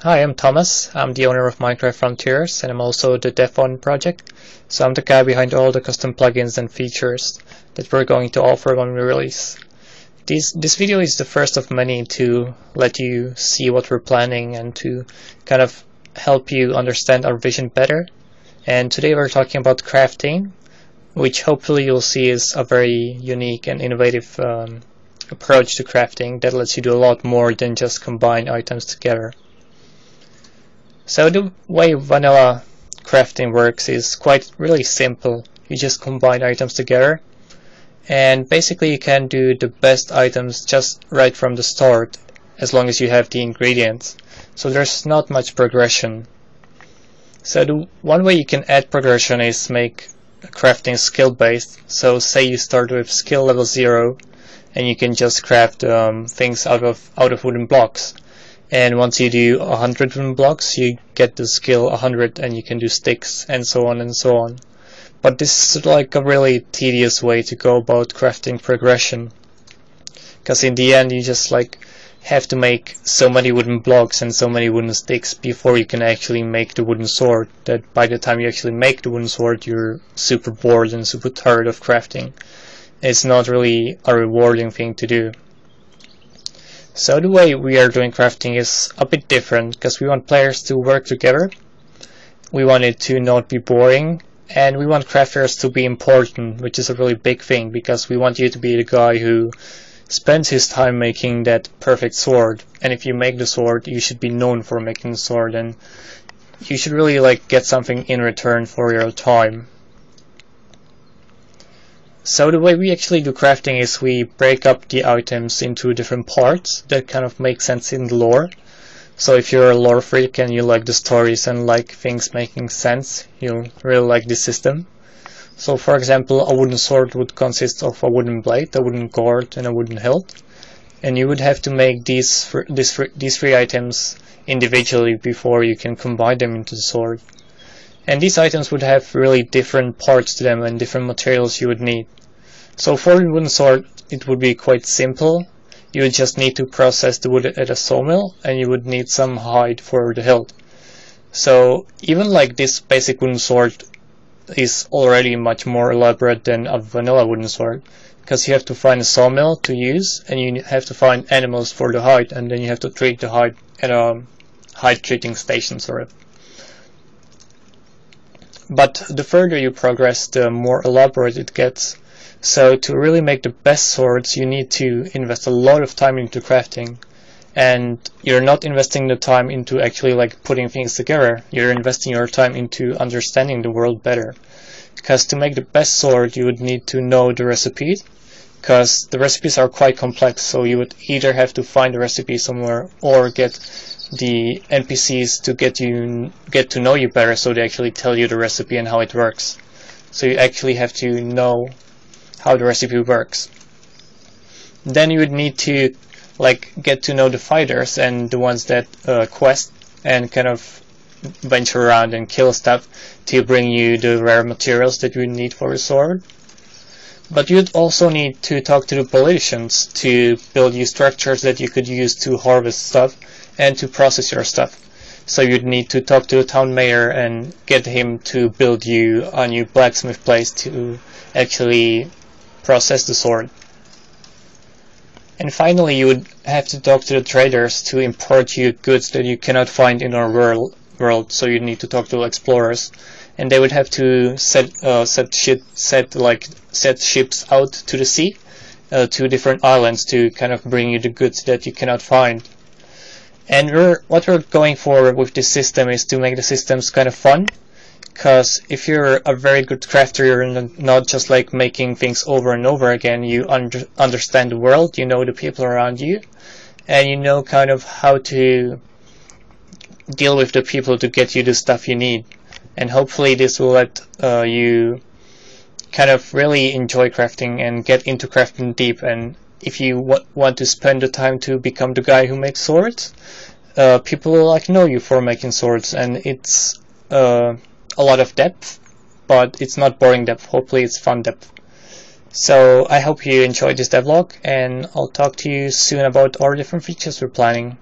Hi, I'm Thomas. I'm the owner of Minecraft Frontiers, and I'm also the dev on the project. So I'm the guy behind all the custom plugins and features that we're going to offer when we release. This video is the first of many to let you see what we're planning and to kind of help you understand our vision better. And today we're talking about crafting, which hopefully you'll see is a very unique and innovative approach to crafting that lets you do a lot more than just combine items together. So the way vanilla crafting works is really simple. You just combine items together, and basically you can do the best items just right from the start as long as you have the ingredients. So there's not much progression. So the one way you can add progression is make crafting skill based. So say you start with skill level 0 and you can just craft things out of wooden blocks. And once you do 100 wooden blocks, you get the skill 100 and you can do sticks and so on and so on. But this is like a really tedious way to go about crafting progression, because in the end you just have to make so many wooden blocks and so many wooden sticks before you can actually make the wooden sword, that by the time you actually make the wooden sword you're super bored and super tired of crafting. It's not really a rewarding thing to do. So the way we are doing crafting is a bit different, because we want players to work together, we want it to not be boring, and we want crafters to be important, which is a really big thing, because we want you to be the guy who spends his time making that perfect sword. And if you make the sword, you should be known for making the sword, and you should really get something in return for your time. So the way we actually do crafting is we break up the items into different parts that kind of make sense in the lore. So if you're a lore freak and you like the stories and like things making sense, you'll really like this system. So for example, a wooden sword would consist of a wooden blade, a wooden gourd and a wooden hilt. And you would have to make these three items individually before you can combine them into the sword. And these items would have really different parts to them and different materials you would need. So for the wooden sword it would be quite simple. You would just need to process the wood at a sawmill, and you would need some hide for the hilt. So even this basic wooden sword is already much more elaborate than a vanilla wooden sword, because you have to find a sawmill to use, and you have to find animals for the hide, and then you have to treat the hide at a hide treating station sort of. But the further you progress, the more elaborate it gets. So to really make the best swords, you need to invest a lot of time into crafting. And you're not investing the time into actually putting things together. You're investing your time into understanding the world better. Because to make the best sword, you would need to know the recipe, because the recipes are quite complex. So you would either have to find the recipe somewhere or get the NPCs to get to know you better, so they actually tell you the recipe and how it works. So you actually have to know how the recipe works. Then you would need to get to know the fighters and the ones that quest and kind of venture around and kill stuff to bring you the rare materials that you need for your sword. But you'd also need to talk to the politicians to build you structures that you could use to harvest stuff and to process your stuff. So you'd need to talk to the town mayor and get him to build you a new blacksmith place to actually process the sword. And finally you would have to talk to the traders to import you goods that you cannot find in our world. So you need to talk to explorers, and they would have to set ships out to the sea, to different islands, to kind of bring you the goods that you cannot find. And what we're going for with this system is to make the systems kind of fun, because if you're a very good crafter, you're not just making things over and over again. You understand the world, you know the people around you, and you know kind of how to deal with the people to get you the stuff you need. And hopefully this will let you kind of really enjoy crafting and get into crafting deep. And if you want to spend the time to become the guy who makes swords, people will know you for making swords, and it's a lot of depth, but it's not boring depth. Hopefully it's fun depth. So I hope you enjoyed this devlog, and I'll talk to you soon about our different features we're planning.